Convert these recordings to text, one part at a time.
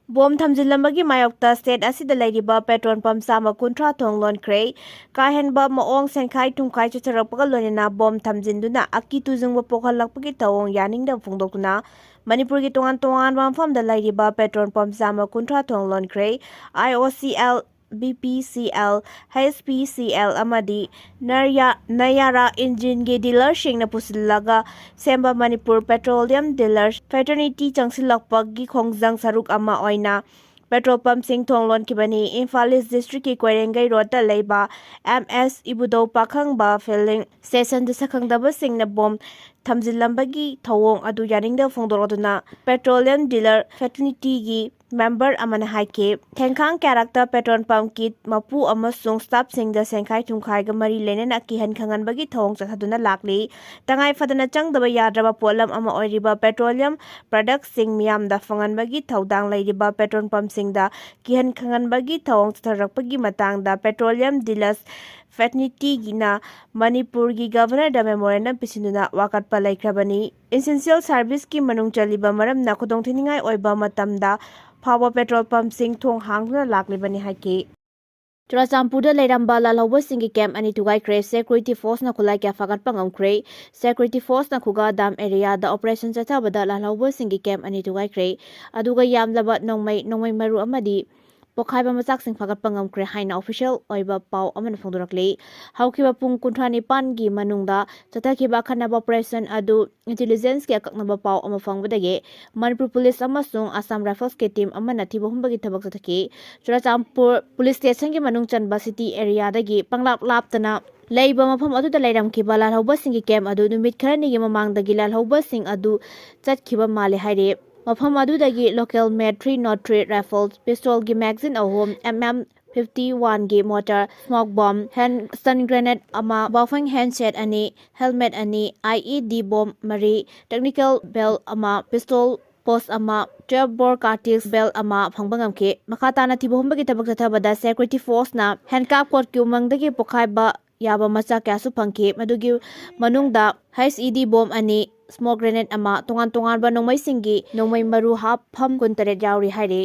Bom thamjilambagi mayokta state asida leiriba petrol pump sama kuntra thong lonkhre kahenba maong senkhai thungkhai chacharapga lonena bom thamjinduna aki tujungba pokhalakpagi tawong yaningda phungdokuna Manipur gi tongan mafamda leiriba petrol pump sama kuntra thong lonkhre IOCL BPCL, HPCL amadi Nayara engine ge dealership na pusilaga semba Manipur Petroleum Dealers Fraternity changsilakpak gi khongjang saruk ama oina petrol pump sing thonglon kibani Imphal East District ki Koirengai Road ta leiba MS Ibudo Pakhang ba filling station de sakhangdaba sing na bom thamjilambagi thawong adu yaningda phongdorotuna Petroleum Dealer Fraternity gi member amana haike thengkhang character petrol pump kit mapu amasung staff singda sengkhai thungkhai ga mari lenena kihan khangan bagi thong chathaduna lakli tangai fadana changdaba yadraba polam ama oiriba petroleum product sing miam da fangan bagi thodang leiriba petrol pump singda kihan khangan bagi thong chatharakpagi matang da petroleum dealers Fraternity gina Manipur gi governor da memorandum pisinuna wakat pa laikhrabani essential service ki manung chaliba maram na khudong thiningai oiba matamda Power petrol pump sing thong hangna laklibani haike Churachampurda leiramba lalhauba singi camp ani thugaikhre security force na khulai kya fagat pangamkhre security force na khuga dam area da operation chathabada lalhauba singi camp ani thugaikhre aduga yamlaba nongmai maru amadi pokhaiba machak sing fagat pangamkhre haina official oiba pau amana phongdorakle haukiba pung kunthani pangi manungda chatakhiba khanaba operation adu intelligence ke akaknaba pau ama fangbadage Manipur police amasung Assam Rifles ke team amana thiba humbagi thabak chathaki Churachampur police station ke manung chanba city area dagi panglap laptana leiba mafam adu da leiram ki bala hauba singi camp adu numit kharani gi mamang dagi lal hauba sing adu chatkhiba male haire mafam adu dagi local made 303 rifles pistol gi magazine ahom MM51 gi motor smoke bomb hand stun grenade ama buffing handset ani helmet ani IED bomb mari technical bell ama pistol post ama 12 bore cartridge bell ama phangbangamke makata na thibo humbagi tabak thathabada security force na handcuff court ki umangdagi pokhaiba yaba macha kyasu phangke madugi manungda HED bomb ani smoke grenade ama tongan ba nongmai singi nongmai maru hap pham kuntaret yauri haire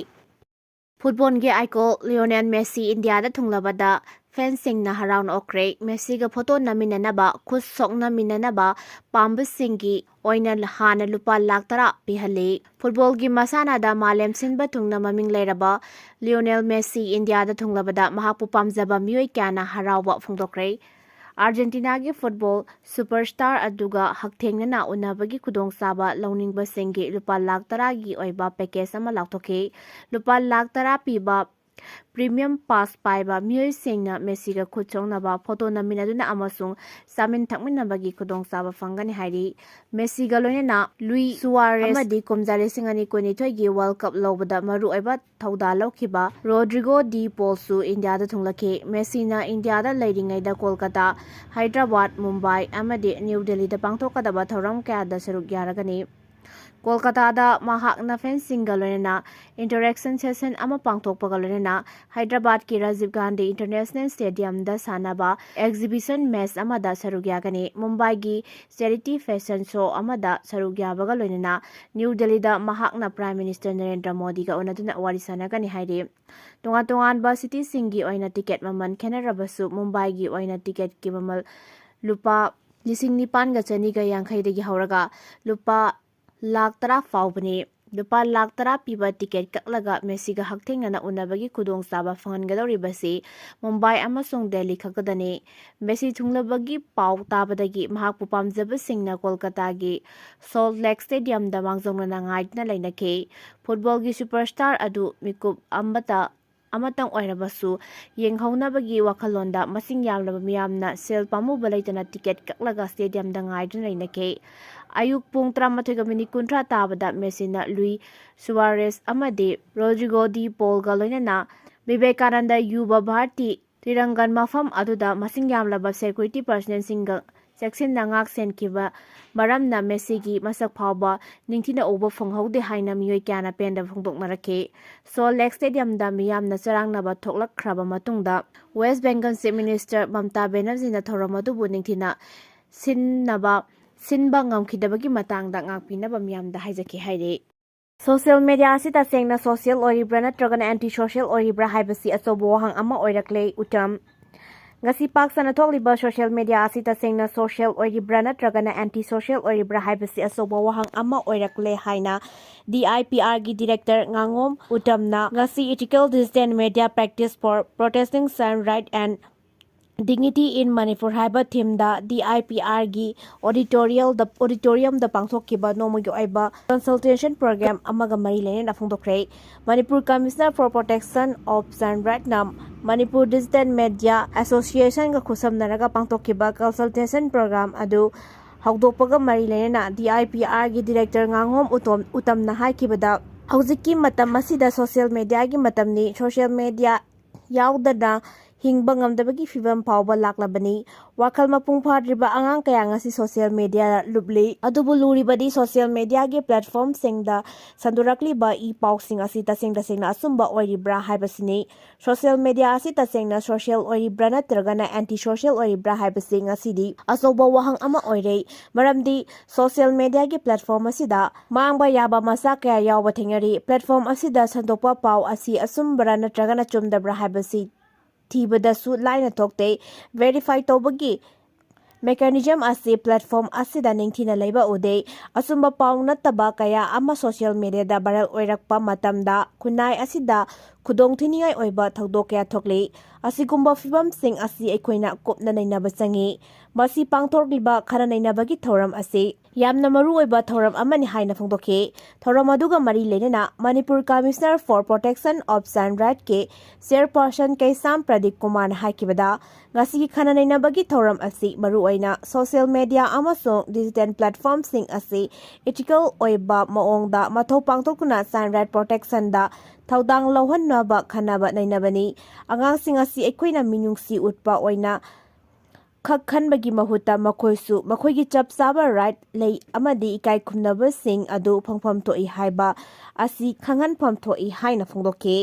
football ge icon Lionel Messi India da thunglabada fencing na haraun okre Messi ga photo naminanaba khus sokna minanaba pamba singi oina hana lupa lakh tara pihale football gi masana da malem sinba thungna maming leiraba Lionel Messi India da thunglabada mahapu pamjaba mioi kyana harawa phongdokre Argentina gi football superstar aduga hakthengna unabagi khudong saba lawningbba singi lupa lakh tara gi oiba package ama lakthoke lupa lakh tara piba premium pass paiba mioi singna Messi ga khuchongnaba photo naminaduna amasung samin thakminabagi khudong saba fangani hairi Messi ga loinena Luis Suarez amadi komjale singani koni thoigi World Cup lobada maru oiba thauda lokhiba Rodrigo Di Paul su India da thunglake Messi na India da leiringai da Kolkata Hyderabad Mumbai amadi New Delhi da pangthokadaba thoram kya da saruk yaragani Kolkata da mahakna fencing galonena interaction session ama pangthokpa galonena Hyderabad ki Rajiv Gandhi International Stadium da sanaba exhibition match ama da sarugya gani Mumbai gi charity fashion show ama da sarugya baga lonena New Delhi da mahakna Prime Minister Narendra Modi ga onaduna warisana gani haire tongan ba city singi oina ticket maman khenarabasu Mumbai gi oina ticket ki mamal lupa 9,900 ga chani ga yankhai dagi hauraga lupa lakh tara faubani lupa lakh tara piba ticket kaklaga Messi ga hakthengna unabagi khudong saba fangangadori basi Mumbai amasung Delhi khakadani Messi thunglabagi pau tabadagi mahakpu pamjaba singna Kolkata gi Salt Lake Stadium da mangjongna ngaidna lainake football gi superstar adu mikup amatang oirabasu yenghaunabagi wakhalonda masing yamlaba miyamna sel pamuba leitana ticket kaklaga stadium da ngaidna lainake Ayuk pung 13:30 tabada Messi na Luis Suarez amadi Rodrigo Di Paul ga loinana Vivekananda Yuba Bharti Tirangan mafam aduda masing yamlaba security personnel singa section na ngak senkiba maramna Messi gi masak phawba ningthina oba phonghaude haina mioi kyana penda phongdoknarake Salt Lake Stadium da miyamna charangnaba thoklakhraba matungda West Bengal Chief Minister Mamta Banerjee na thoramadu bu ningthina sinba ngamkhidabagi matangda ngakpinaba miyamda haijaki haire Social media asi tasengna social oribra natragana anti social oribra haibasi asobo wahang ama oirakle utam ngasi pak sana thokliba social media asi tasengna social oribra natragana anti social oribra haibasi asobo wahang ama oirakle haina DIPR gi director ngangom utamna ngasi ethical dissident media practice for protesting civil right and Dignity in Manipur haiba theme da DIPR gi auditorium da pangthokkiba nomogi oiba consultation program amaga mari lenen afungdokre Manipur Commissioner for Protection of Civil Rights nam Manipur Digital Media Association ga khusamnaraga pangthokkiba consultation program adu hawdokpaga mari lenena DIPR gi director ngangom utamna haikibada hawjikki matam asida social media gi matamni social media yaudada hingba ngamdabagi fibam pawba laklabani wakal mapung phadriba angang kaya ngasi social media lubli adubu luribadi social media gi platform singda sandurakli ba I paosingna asi tasengda asumba oiribra haibasini social media asi tasengna social oiribra natragana anti social oiribra haibasi ngasidi asoba wahang ama oirei maramdi social media gi platform asida mangba yaba masa kaya yawba thengari platform asida sandokpa paw asi asumbra natragana chumdabra haibasi Tibadasu line tokte verify tobagi mechanism asi platform asida ningthina leiba ude asumba pauna taba kaya ama social media da viral oirakpa matamda kunai asida khudong thiningai oiba thagdok kaya thokli asigumba fibam sing asi ekoina kopna nainaba changi masi pangthorliba khara nainabagi thoram asi yamna maru oiba thoram amani haina phongdokhe thoram aduga mari lenena Manipur Commissioner for Protection of Civil Rights ke chairperson Kaisam Pradeep Kumar haikibada ngasi khana nainabagi thoram asi maru oina social media amasong digital platform sing asi ethical oiba maongda mathau pangthokuna civil right protection da thaudang lohannaba khanaba nainabani angangsing asi ekoina minungsi utpa oina khakhanbagi mahuta makhoisu makhoigi chap saba right lei amadi ikai khumnaba sing adu phangpham toi haiba asi khangan pham thoi haina phongdoke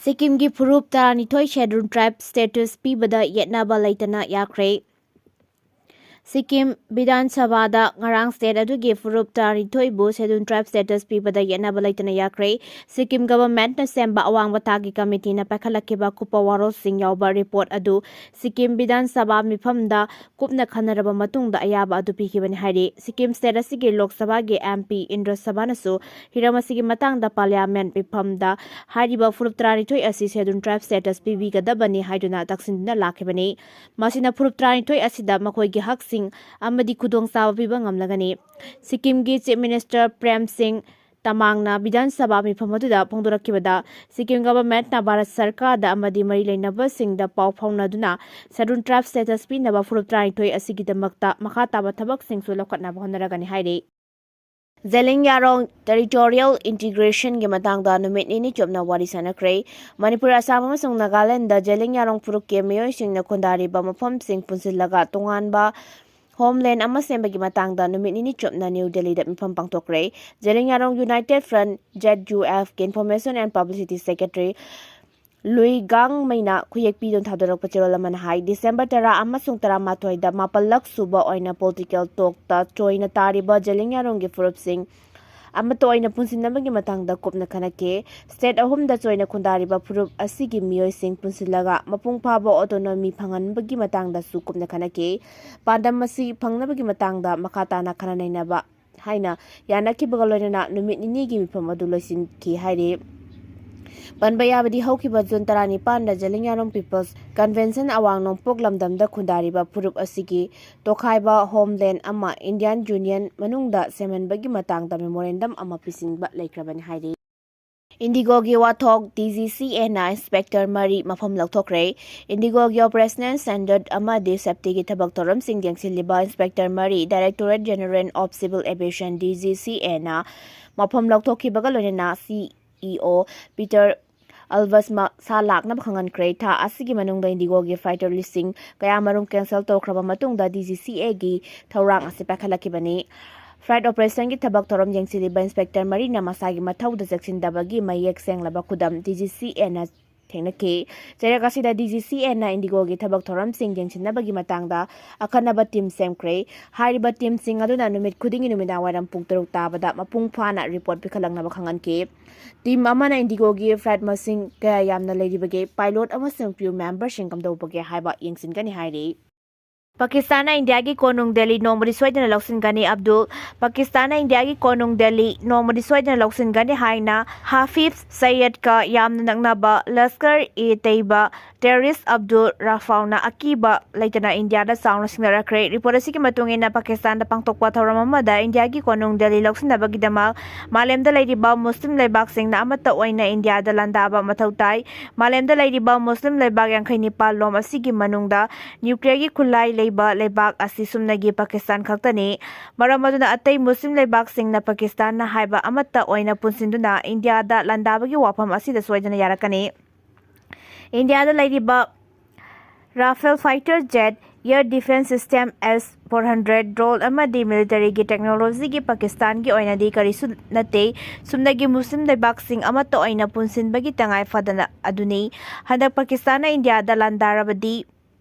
Sikkim gi phurup tarani thoi scheduled tribe status pibada yetnaba leitanaYakhre Sikkim Bidan Sabada ngarang state adugi furup tari thoibu scheduled tribe status pibada yetnaba leitanaYakhre Sikkim government na semba awang batagi committee na pakhalakiba kupa waro sing yawba report adu Sikkim Bidan Sabha mifamda kupna khanaraba matungda ayaba adu pikibani hairi Sikkim state asigi Lok Sabha gi MP Indra Sabha nasu hiramasi gi matangda parliament mifamda hyriba furup tari thoi asi scheduled tribe status pibi gadabani haiduna taksinduna lakhibani masina furup tari thoi asida makoi gi hak amadi kudong sawa piba ngamlagani Sikkim gi Chief Minister Prem Singh Tamangna Bidan Sabha mifamaduda phongdorakibada Sikkim government na Bharat Sarkar da amadi mari leinaba singda paw phaunaduna scheduled tribe status pinaba furup trai thoi asigidamakta makha taba thabak singsu lokatna honaragani haire Zeliangrong territorial integration gi matangda numit nini chopna wari sanakre Manipur Assam amasung Nagaland da Zeliangrong puruk ke miyoi singna khondariba mafam sing punsilaga tonganba Homeland ama sembagi matangda numit nini chopna New Delhi da mifam pangthokre Zeliangrong United Front ZUF Information and Publicity Secretary Lui Gang Maina Kuyek Pidon Thadorak Petrol Manhai December Tara amasung Tara Matoi da mapalak suba oina political talk ta choina tariba Zeliangrong gi furup sing amato oina punsinamagi matangda kopna khanake state ahum da choina khundariba furup asigi miyoi sing punsilaga mapung phaba autonomy phanganbagi matangda su kopna khanake pandam masi phangnabagi matangda makata na khananainaba haina yanaki bagaloina numit nini gi mifam adu loisin ki haire Panbayabadi haukiba June 19 da Zeliangrong People's Convention awang nongpok lamdamda khundariba furup asigi tokhaiba homeland ama Indian Union manungda semanbagi matangda memorandum ama pisingba laikrabani hairi IndiGo gi wathok DGCA na inspector mari mafam Thokhre IndiGo gi operational standard ama de safety gi thabak toram sing yengsilliba inspector mari Directorate General of Civil Aviation DGCA na mafam lakthokibaga loina CEO Peter Alvas Sarak na bakhangan kreta asigi manungda IndiGo gi fighter listing kaya marum cancel tokraba matungda DGCA gi thawrang ase pakhalakibani Flight operation gi thabak torom yengsiliba inspector mari na masagi mathauda jaksindabagi mayek senglaba khudam DGCA na ꯊꯦꯡꯅꯈꯤ꯫ ꯆꯩꯔꯛ ꯑꯁꯤꯗ DGCNꯅ IndiGoꯒꯤ ꯊꯕꯛ ꯊꯧꯔꯝꯁꯤꯡ ꯌꯦꯡꯁꯤꯟꯅꯕꯒꯤ ꯃꯇꯥꯡꯗ ꯑꯈꯟꯅꯕ team ꯁꯦꯝꯈ꯭ꯔꯦ꯫ ꯍꯥꯏꯔꯤꯕ ꯇꯤꯝꯁꯤꯡ ꯑꯗꯨꯅ ꯅꯨꯃꯤꯠ ꯈꯨꯗꯤꯡꯒꯤ ꯅꯨꯃꯤꯗꯥꯡꯋꯥꯏꯔꯝ ꯄꯨꯡ 6 ꯇꯥꯕꯗ ꯃꯄꯨꯡ ꯐꯥꯅ ꯔꯤꯄꯣꯔꯠ ꯄꯤꯈꯠꯂꯛꯅꯕ ꯈꯪꯍꯟꯈꯤ꯫ ꯇꯤꯝ ꯑꯃꯅ IndiGoꯒꯤ ꯐ꯭ꯂꯥꯏꯠ ꯃꯁꯤꯡ ꯀꯌꯥ ꯌꯥꯝꯅ ꯂꯩꯔꯤꯕꯒꯦ, ꯄꯥꯏꯂꯣꯠ ꯑꯃꯁꯨꯡ ꯀ꯭ꯔꯨ ꯃꯦꯝꯕꯔꯁꯤꯡ ꯀꯝꯗꯧꯕꯒꯦ ꯍꯥꯏꯕ ꯌꯦꯡꯁꯤꯟꯒꯅꯤ ꯍꯥꯏꯔꯤ꯫ ꯄꯥꯀꯤꯁꯇꯥꯟꯅ ꯏꯟꯗꯤꯌꯥꯒꯤ ꯀꯣꯅꯨꯡ ꯗꯦꯜꯂꯤ ꯅꯣꯡꯃꯗꯤ ꯁꯣꯏꯗꯅ ꯂꯧꯁꯤꯟꯒꯅꯤ꯫ ꯑꯕꯗꯨꯜ ꯄꯥꯀꯤꯁꯇꯥꯟꯅ ꯏꯟꯗꯤꯌꯥꯒꯤ ꯀꯣꯅꯨꯡ ꯗꯦꯜꯂꯤ ꯅꯣꯡꯃꯗꯤ ꯁꯣꯏꯗꯅ ꯂꯧꯁꯤꯟꯒꯅꯤ ꯍꯥꯏꯅ ꯍꯥꯐꯤꯖ ꯁꯩꯌꯗꯀ ꯌꯥꯝꯅ ꯅꯛꯅꯕ ꯂꯁꯀꯔ-ꯏ-ꯇꯩꯕ ꯇꯦꯔꯣꯔꯤꯁꯠ ꯑꯕꯗꯨꯜ ꯔꯥꯐꯥꯎꯅ ꯑꯀꯤꯕ ꯂꯩꯇꯅ ꯏꯟꯗꯤꯌꯥꯗ ꯆꯥꯎꯅ ꯁꯤꯡꯅꯔꯛꯈ꯭ꯔꯦ꯫ ꯔꯤꯄꯣꯔꯠ ꯑꯁꯤꯒꯤ ꯃꯇꯨꯡ ꯏꯟꯅ ꯄꯥꯀꯤꯁꯇꯥꯟꯗ ꯄꯥꯡꯊꯣꯛꯄ ꯊꯧꯔꯝ ꯑꯃꯗ ꯏꯟꯗꯤꯌꯥꯒꯤ ꯀꯣꯅꯨꯡ ꯗꯦꯜꯂꯤ ꯂꯧꯁꯤꯟꯅꯕꯒꯤꯗꯃꯛ ꯃꯥꯂꯦꯝꯗ ꯂꯩꯔꯤꯕ ꯃꯨꯁꯂꯤꯝ ꯂꯩꯕꯥꯛꯁꯤꯡꯅ ꯑꯃꯠꯇ ꯑꯣꯏꯅ ꯏꯟꯗꯤꯌꯥꯗ ꯂꯥꯟꯗꯥꯕ ꯃꯊꯧ ꯇꯥꯏ꯫ ꯃꯥꯂꯦꯝꯗ ꯂꯩꯔꯤꯕ ꯃꯨꯁꯂꯤꯝ ꯂꯩꯕꯥꯛ 29 ꯂꯣꯝ ꯑꯁꯤꯒꯤ ꯃꯅꯨꯡꯗ ꯅ꯭ꯌꯨꯀ꯭ꯂꯤꯌꯔꯒꯤ ꯈꯨꯠꯂꯥꯏ ꯂꯩꯕ ꯂꯩꯕꯥꯛ ꯑꯁꯤ ꯁꯨꯞꯅꯒꯤ ꯄꯥꯀꯤꯁꯇꯥꯟ ꯈꯛꯇꯅꯤ꯫ ꯃꯔꯝ ꯑꯗꯨꯅ ꯑꯇꯩ ꯃꯨꯁꯂꯤꯝ ꯂꯩꯕꯥꯛꯁꯤꯡꯅ ꯄꯥꯀꯤꯁꯇꯥꯟꯅ ꯍꯥꯏꯕ ꯑꯃꯠꯇ ꯑꯣꯏꯅ ꯄꯨꯟꯁꯤꯟꯗꯨꯅ ꯏꯟꯗꯤꯌꯥꯗ ꯂꯥꯟꯗꯥꯕꯒꯤ ꯋꯥꯐꯝ ꯑꯁꯤꯗ ꯁꯣꯏꯗꯅ ꯌꯥꯔꯛꯀꯅꯤ꯫ ꯏꯟꯗꯤꯌꯥꯗ ꯂꯩꯔꯤꯕ Rafale fighter jet, air defence system S-400, drone ꯑꯃꯗꯤ ꯃꯤꯂꯤꯇꯔꯤꯒꯤ ꯇꯦꯛꯅꯣꯂꯣꯖꯤꯒꯤ ꯄꯥꯀꯤꯁꯇꯥꯟꯒꯤ ꯑꯣꯏꯅꯗꯤ ꯀꯔꯤꯁꯨ ꯅꯠꯇꯦ, ꯁꯨꯞꯅꯒꯤ ꯃꯨꯁꯂꯤꯝ ꯂꯩꯕꯥꯛꯁꯤꯡ ꯑꯃꯠꯇ ꯑꯣꯏꯅ ꯄꯨꯟꯁꯤꯟꯕꯒꯤ ꯇꯉꯥꯏ ꯐꯗꯅ ꯑꯗꯨꯅꯤ꯫ ꯍꯟꯗꯛ ꯄꯥꯀꯤꯁꯇꯥꯟꯅ ꯏꯟꯗꯤꯌꯥꯗ ꯂꯥꯟꯗꯥꯔꯕꯗꯤ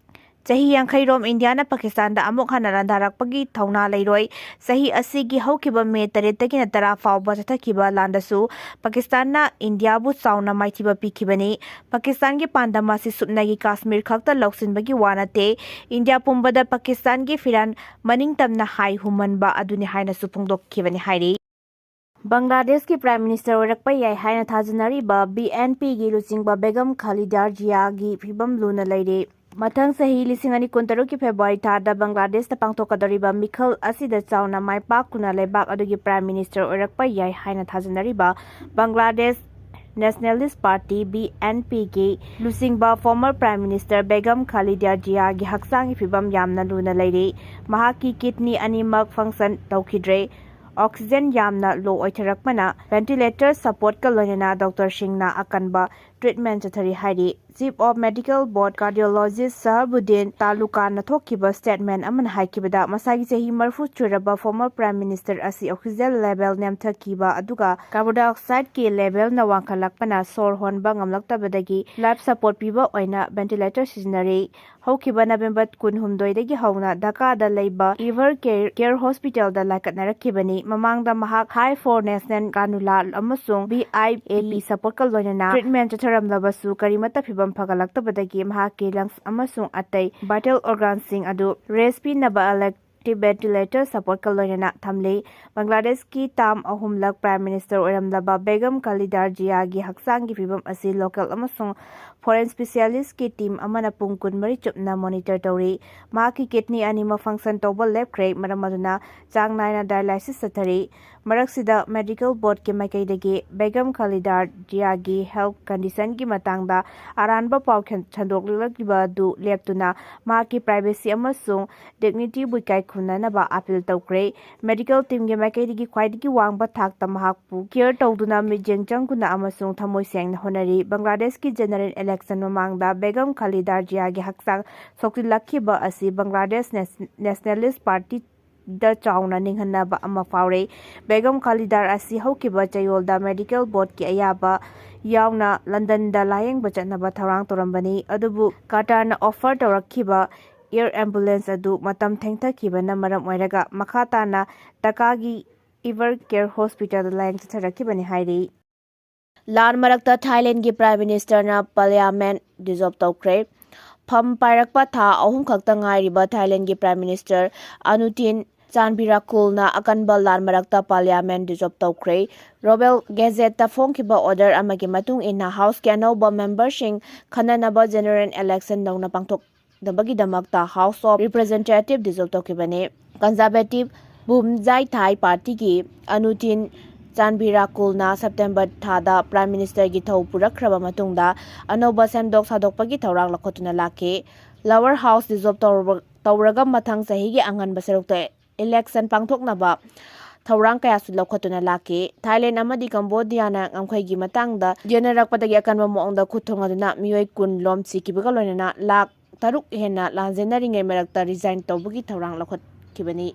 ꯆꯍꯤ 50 ꯔꯣꯝ ꯏꯟꯗꯤꯌꯥꯅ ꯄꯥꯀꯤꯁꯇꯥꯟꯗ ꯑꯃꯨꯛ ꯍꯟꯅ ꯂꯥꯟꯗꯥꯔꯛꯄꯒꯤ ꯊꯧꯅꯥ ꯂꯩꯔꯣꯏ꯫ ꯆꯍꯤ ꯑꯁꯤꯒꯤ ꯍꯧꯈꯤꯕ ꯃꯦ 8ꯗꯒꯤꯅ 10 ꯐꯥꯎꯕ ꯆꯠꯊꯈꯤꯕ ꯂꯥꯟꯗꯁꯨ ꯄꯥꯀꯤꯁꯇꯥꯟꯅ ꯏꯟꯗꯤꯌꯥꯕꯨ ꯆꯥꯎꯅ ꯃꯥꯏꯊꯤꯕ ꯄꯤꯈꯤꯕꯅꯤ꯫ ꯄꯥꯀꯤꯁꯇꯥꯟꯒꯤ ꯄꯥꯟꯗꯝ ꯑꯁꯤ ꯁꯨꯞꯅꯒꯤ ꯀꯥꯁꯃꯤꯔ ꯈꯛꯇ ꯂꯧꯁꯤꯟꯕꯒꯤ ꯋꯥ ꯅꯠꯇꯦ, ꯏꯟꯗꯤꯌꯥ ꯄꯨꯝꯕꯗ ꯄꯥꯀꯤꯁꯇꯥꯟꯒꯤ ꯐꯤꯔꯥꯜ ꯃꯅꯤꯡꯇꯝꯅ ꯍꯥꯏ ꯍꯨꯝꯃꯟꯕ ꯑꯗꯨꯅꯤ ꯍꯥꯏꯅꯁꯨ ꯐꯣꯡꯗꯣꯛꯈꯤꯕꯅꯤ ꯍꯥꯏꯔꯤ꯫ ꯕꯪꯒ꯭ꯂꯥꯗꯦꯁꯀꯤ ꯄ꯭ꯔꯥꯏꯝ ꯃꯤꯅꯤꯁꯇꯔ ꯑꯣꯏꯔꯛꯄ ꯌꯥꯏ ꯍꯥꯏꯅ ꯊꯥꯖꯅꯔꯤꯕ BNPꯒꯤ ꯂꯨꯆꯤꯡꯕ ꯕꯦꯒꯝ ꯈꯥꯂꯤꯗꯥ ꯖꯤꯌꯥꯒꯤ ꯐꯤꯕꯝ ꯂꯨꯅ ꯂꯩꯔꯦ꯫ ꯃꯊꯪ ꯆꯍꯤ 2023ꯒꯤ ꯐꯦꯕ꯭ꯔꯨꯋꯥꯔꯤ ꯊꯥꯗ ꯕꯪꯒ꯭ꯂꯥꯗꯦꯁꯇ ꯄꯥꯡꯊꯣꯛꯀꯗꯧꯔꯤꯕ ꯃꯤꯈꯜ ꯑꯁꯤꯗ ꯆꯥꯎꯅ ꯃꯥꯏꯄꯥꯛꯇꯨꯅ ꯂꯩꯕꯥꯛ ꯑꯗꯨꯒꯤ ꯄ꯭ꯔꯥꯏꯝ ꯃꯤꯅꯤꯁꯇꯔ ꯑꯣꯏꯔꯛꯄ ꯌꯥꯏ ꯍꯥꯏꯅ ꯊꯥꯖꯅꯔꯤꯕ ꯕꯪꯒ꯭ꯂꯥꯗꯦꯁ ꯅꯦꯁꯅꯦꯂꯤꯁꯠ ꯄꯥꯔꯇꯤ (BNPꯒꯤ ꯂꯨꯆꯤꯡꯕ ꯐꯣꯔꯃꯔ ꯄ꯭ꯔꯥꯏꯝ ꯃꯤꯅꯤꯁꯇꯔ ꯕꯦꯒꯝ ꯈꯥꯂꯤꯗꯥ ꯖꯤꯌꯥꯒꯤ ꯍꯛꯆꯥꯡꯒꯤ ꯐꯤꯕꯝ ꯌꯥꯝꯅ ꯂꯨꯅ ꯂꯩꯔꯦ꯫ ꯃꯍꯥꯛꯀꯤ ꯀꯤꯗꯅꯤ ꯑꯅꯤꯃꯛ ꯐꯪꯁꯟ ꯇꯧꯈꯤꯗ꯭ꯔꯦ, ꯑꯣꯛꯁꯤꯖꯦꯟ ꯌꯥꯝꯅ ꯂꯣ ꯑꯣꯏꯊꯔꯛꯄꯅ ꯚꯦꯟꯇꯤꯂꯦꯇꯔ ꯁꯄꯣꯔꯠꯀ ꯂꯣꯏꯅꯅ ꯗꯣꯛꯇꯔꯁꯤꯡꯅ ꯑꯀꯟꯕ ꯇ꯭ꯔꯤꯠꯃꯦꯟꯠ ꯆꯠꯊꯔꯤ ꯍꯥꯏꯔꯤ꯫ ꯆꯤꯐ ꯑꯣꯐ ꯃꯦꯗꯤꯀꯦꯜ ꯕꯣꯔꯗ ꯀꯥꯔꯗꯤꯑꯣꯂꯣꯖꯤꯁꯠ ꯁꯍꯕꯨꯗꯤꯟ ꯇꯥꯂꯨꯀꯥꯟꯅ ꯊꯣꯛꯈꯤꯕ ꯁ꯭ꯇꯦꯠꯃꯦꯟꯠ ꯑꯃꯅ ꯍꯥꯏꯈꯤꯕꯗ ꯃꯁꯥꯒꯤ ꯆꯍꯤ 40 ꯁꯨꯔꯕ ꯐꯣꯔꯃꯔ ꯄ꯭ꯔꯥꯏꯝ ꯃꯤꯅꯤꯁꯇꯔ ꯑꯁꯤ ꯑꯣꯛꯁꯤꯖꯦꯟ ꯂꯦꯚꯦꯜ ꯅꯦꯝꯊꯈꯤꯕ ꯑꯗꯨꯒ ꯀꯥꯔꯕꯣꯟ ꯗꯥꯏꯑꯣꯛꯁꯥꯏꯗꯀꯤ ꯂꯦꯚꯦꯜꯅ ꯋꯥꯡꯈꯠꯂꯛꯄꯅ ꯁꯣꯔ ꯍꯣꯟꯕ ꯉꯝꯂꯛꯇꯕꯗꯒꯤ ꯂꯥꯏꯐ ꯁꯄꯣꯔꯠ ꯄꯤꯕ ꯑꯣꯏꯅ ꯚꯦꯟꯇꯤꯂꯦꯇꯔ ꯁꯤꯖꯤꯟꯅꯔꯤ꯫ ꯍꯧꯈꯤꯕ ꯅꯕꯦꯝꯕꯔ 18ꯗꯒꯤ ꯍꯧꯅ ꯙꯥꯀꯥꯗ ꯂꯩꯕ ꯏꯚꯔ ꯀꯦꯌꯔ ꯍꯣꯁꯄꯤꯇꯥꯜꯗ ꯂꯥꯏꯀꯠꯅꯔꯛꯈꯤꯕꯅꯤ꯫ ꯃꯃꯥꯡꯗ ꯃꯍꯥꯛ ꯍꯥꯏ ꯐꯣꯔ ꯅꯦꯁꯅꯦꯜ ꯀꯥꯅꯨꯂꯥ ꯑꯃꯁꯨꯡ VIP ꯁꯄꯣꯔꯠꯀ ꯂꯣꯏꯅꯅ ꯇ꯭ꯔꯤꯠꯃꯦꯟꯠ ꯆꯠꯊꯔꯝꯂꯕꯁꯨ ꯀꯔꯤꯃꯠꯇ ꯐꯤꯕꯝ ꯐꯒꯠꯂꯛꯇꯕꯗꯒꯤ ꯃꯍꯥꯛꯀꯤ ꯂꯪꯁ ꯑꯃꯁꯨꯡ ꯑꯇꯩ ꯚꯥꯏꯇꯦꯜ ꯑꯣꯔꯒꯥꯟꯁꯤꯡ ꯑꯗꯨ ꯔꯦꯁꯠ ꯄꯤꯅꯕ ꯏꯂꯦꯛꯇꯤꯚ ꯚꯦꯟꯇꯤꯂꯦꯇꯔ ꯁꯄꯣꯔꯠꯀ ꯂꯣꯏꯅꯅ ꯊꯝꯂꯤ꯫ ꯕꯪꯒ꯭ꯂꯥꯗꯦꯁꯀꯤ ꯇꯥꯝ 3ꯂꯛ ꯄ꯭ꯔꯥꯏꯝ ꯃꯤꯅꯤꯁꯇꯔ ꯑꯣꯏꯔꯝꯂꯕ ꯕꯦꯒꯝ ꯈꯥꯂꯤꯗꯥ ꯖꯤꯌꯥꯒꯤ ꯍꯛꯆꯥꯡꯒꯤ ꯐꯤꯕꯝ ꯑꯁꯤ ꯂꯣꯀꯦꯜ ꯑꯃꯁꯨꯡ ꯐꯣꯔꯦꯟ ꯁ꯭ꯄꯦꯁꯤꯌꯦꯂꯤꯁꯠꯀꯤ ꯇꯤꯝ ꯑꯃꯅ ꯄꯨꯡ 24 ꯆꯨꯞꯅ ꯃꯣꯅꯤꯇꯔ ꯇꯧꯔꯤ꯫ ꯃꯍꯥꯛꯀꯤ ꯀꯤꯗꯅꯤ ꯑꯅꯤꯃꯛ ꯐꯪꯁꯟ ꯇꯧꯕ ꯂꯦꯞꯈ꯭ꯔꯦ, ꯃꯔꯝ ꯑꯗꯨꯅ ꯆꯥꯡ ꯅꯥꯏꯅ ꯗꯥꯏꯂꯥꯏꯁꯤꯁ ꯆꯠꯊꯔꯤ꯫ ꯃꯔꯛꯁꯤꯗ ꯃꯦꯗꯤꯀꯦꯜ ꯕꯣꯔꯗꯀꯤ ꯃꯥꯏꯀꯩꯗꯒꯤ ꯕꯦꯒꯝ ꯈꯥꯂꯤꯗꯥ ꯖꯤꯌꯥꯒꯤ ꯍꯦꯜꯊ ꯀꯟꯗꯤꯁꯟꯒꯤ ꯃꯇꯥꯡꯗ ꯑꯔꯥꯟꯕ ꯄꯥꯎ ꯁꯟꯗꯣꯛꯂꯛꯂꯤꯕ ꯑꯗꯨ ꯂꯦꯞꯇꯨꯅ ꯃꯍꯥꯛꯀꯤ ꯄ꯭ꯔꯥꯏꯚꯦꯁꯤ ꯑꯃꯁꯨꯡ ꯗꯤꯒꯅꯤꯇꯤꯕꯨ ꯏꯀꯥꯏ ꯈꯨꯝꯅꯅꯕ ꯑꯄꯤꯜ ꯇꯧꯈ꯭ꯔꯦ꯫ ꯃꯦꯗꯤꯀꯦꯜ ꯇꯤꯝꯒꯤ ꯃꯥꯏꯀꯩꯗꯒꯤ ꯈ꯭ꯋꯥꯏꯗꯒꯤ ꯋꯥꯡꯕ ꯊꯥꯛꯇ ꯃꯍꯥꯛꯄꯨ ꯀꯤꯌꯔ ꯇꯧꯗꯨꯅ ꯃꯤꯠꯌꯦꯡ ꯆꯪꯗꯨꯅ ꯑꯃꯁꯨꯡ ꯊꯃꯣꯏ ꯁꯦꯡꯅ ꯍꯣꯠꯅꯔꯤ꯫ ꯕꯪꯒ꯭ꯂꯥꯗꯦꯁꯀꯤ ꯖꯦꯅꯔꯦꯜ ꯏꯂꯦꯛꯁꯟ ꯃꯃꯥꯡꯗ ꯕꯦꯒꯝ ꯈꯥꯂꯤꯗꯥ ꯖꯤꯌꯥꯒꯤ ꯍꯛꯆꯥꯡ ꯁꯣꯛꯆꯤꯜꯂꯛꯈꯤꯕ ꯑꯁꯤ ꯕꯪꯒ꯭ꯂꯥꯗꯦꯁ ꯅꯦꯁꯅꯦꯂꯤꯁꯠ ꯄꯥꯔꯇꯤꯗ ꯆꯥꯎꯅ ꯅꯤꯡꯍꯟꯅꯕ ꯑꯃ ꯐꯥꯎꯔꯦ꯫ ꯕꯦꯒꯝ ꯈꯥꯂꯤꯗꯥ ꯑꯁꯤ ꯍꯧꯈꯤꯕ ꯆꯌꯣꯜꯗ ꯃꯦꯗꯤꯀꯦꯜ ꯕꯣꯔꯗꯀꯤ ꯑꯌꯥꯕ ꯌꯥꯎꯅ ꯂꯟꯗꯟꯗ ꯂꯥꯌꯦꯡꯕ ꯆꯠꯅꯕ ꯊꯧꯔꯥꯡ ꯇꯧꯔꯝꯕꯅꯤ, ꯑꯗꯨꯕꯨ ꯀꯇꯥꯔꯅ ꯑꯣꯐꯔ ꯇꯧꯔꯛꯈꯤꯕ ꯑꯦꯌꯔ ꯑꯦꯝꯕꯨꯂꯦꯟꯁ ꯑꯗꯨ ꯃꯇꯝ ꯊꯦꯡꯊꯈꯤꯕꯅ ꯃꯔꯝ ꯑꯣꯏꯔꯒ ꯃꯈꯥ ꯇꯥꯅ ꯙꯥꯀꯥꯒꯤ ꯏꯚꯔ ꯀꯦꯌꯔ ꯍꯣꯁꯄꯤꯇꯥꯜꯗ ꯂꯥꯌꯦꯡ ꯆꯠꯊꯔꯛꯈꯤꯕꯅꯤ ꯍꯥꯏꯔꯤ꯫ ꯂꯥꯟ ꯃꯔꯛꯇ ꯊꯥꯏꯂꯦꯟꯗꯒꯤ ꯄ꯭ꯔꯥꯏꯝ ꯃꯤꯅꯤꯁꯇꯔꯅ ꯄꯥꯔꯂꯤꯌꯥꯃꯦꯟꯠ ꯗꯤꯖꯣꯜꯕ ꯇꯧꯈ꯭ꯔꯦ꯫ ꯐꯝ ꯄꯥꯏꯔꯛꯄ ꯊꯥ 3 ꯈꯛꯇ ꯉꯥꯏꯔꯤꯕ ꯊꯥꯏꯂꯦꯟꯗꯒꯤ ꯄ꯭ꯔꯥꯏꯝ ꯃꯤꯅꯤꯁꯇꯔ ꯑꯅꯨꯇꯤꯟ ꯆꯥꯟꯕꯤꯔꯥꯀꯨꯜꯅ ꯑꯀꯟꯕ ꯂꯥꯟ ꯃꯔꯛꯇ ꯄꯥꯔꯂꯤꯌꯥꯃꯦꯟꯠ ꯗꯤꯖꯣꯜꯕ ꯇꯧꯈ꯭ꯔꯦ꯫ ꯔꯣꯕꯦꯜ ꯒꯦꯖꯦꯠꯇ ꯐꯣꯡꯈꯤꯕ ꯑꯣꯔꯗꯔ ꯑꯃꯒꯤ ꯃꯇꯨꯡ ꯏꯟꯅ ꯍꯥꯎꯁꯀꯤ ꯑꯅꯧꯕ ꯃꯦꯝꯕꯔꯁꯤꯡ ꯈꯟꯅꯅꯕ ꯖꯦꯅꯔꯦꯜ ꯏꯂꯦꯛꯁꯟ ꯅꯧꯅ ꯄꯥꯡꯊꯣꯛꯅꯕꯒꯤꯗꯃꯛꯇ ꯍꯥꯎꯁ ꯑꯣꯐ ꯔꯤꯄ꯭ꯔꯖꯦꯟꯇꯦꯇꯤꯚ ꯗꯤꯖꯣꯜꯕ ꯇꯧꯈꯤꯕꯅꯤ꯫ ꯀꯟꯖꯔꯚꯦꯇꯤꯚ ꯚꯨꯝꯖꯥꯏ ꯊꯥꯏ ꯄꯥꯔꯇꯤꯒꯤ ꯑꯅꯨꯇꯤꯟ ꯆꯥꯟꯕꯤꯔꯥꯀꯨꯜꯅ ꯁꯦꯞꯇꯦꯝꯕꯔ ꯊꯥꯗ ꯄ꯭ꯔꯥꯏꯝ ꯃꯤꯅꯤꯁꯇꯔꯒꯤ ꯊꯧ ꯄꯨꯔꯛꯈ꯭ꯔꯕ ꯃꯇꯨꯡꯗ ꯑꯅꯧꯕ ꯁꯦꯝꯗꯣꯛ ꯁꯥꯗꯣꯛꯄꯒꯤ ꯊꯧꯔꯥꯡ ꯂꯧꯈꯠꯇꯨꯅ ꯂꯥꯛꯈꯤ꯫ ꯂꯋꯔ ꯍꯥꯎꯁ ꯗꯤꯖꯣꯜꯕ ꯇꯧꯔꯒ ꯃꯊꯪ ꯆꯍꯤꯒꯤ ꯑꯉꯟꯕ ꯁꯔꯨꯛꯇ ꯏꯂꯦꯛꯁꯟ ꯄꯥꯡꯊꯣꯛꯅꯕ ꯊꯧꯔꯥꯡ ꯀꯌꯥꯁꯨ ꯂꯧꯈꯠꯇꯨꯅ ꯂꯥꯛꯈꯤ꯫ ꯊꯥꯏꯂꯦꯟꯗ ꯑꯃꯗꯤ ꯀꯝꯕꯣꯗꯤꯌꯥꯅ ꯉꯝꯈꯩꯒꯤ ꯃꯇꯥꯡꯗ ꯌꯦꯠꯅꯔꯛꯄꯗꯒꯤ ꯑꯀꯟꯕ ꯃꯑꯣꯡꯗ ꯈꯨꯠ ꯊꯣꯡꯅꯗꯨꯅ ꯃꯤꯑꯣꯏ 10 ꯂꯣꯝ ꯁꯤꯈꯤꯕꯒ ꯂꯣꯏꯅꯅ ꯂꯥꯈ 3 ꯍꯦꯟꯅ ꯂꯥꯟꯖꯦꯟꯅꯔꯤꯉꯩ ꯃꯔꯛꯇ ꯔꯤꯖꯥꯏꯟ ꯇꯧꯕꯒꯤ ꯊꯧꯔꯥꯡ ꯂꯧꯈꯠꯈꯤꯕꯅꯤ꯫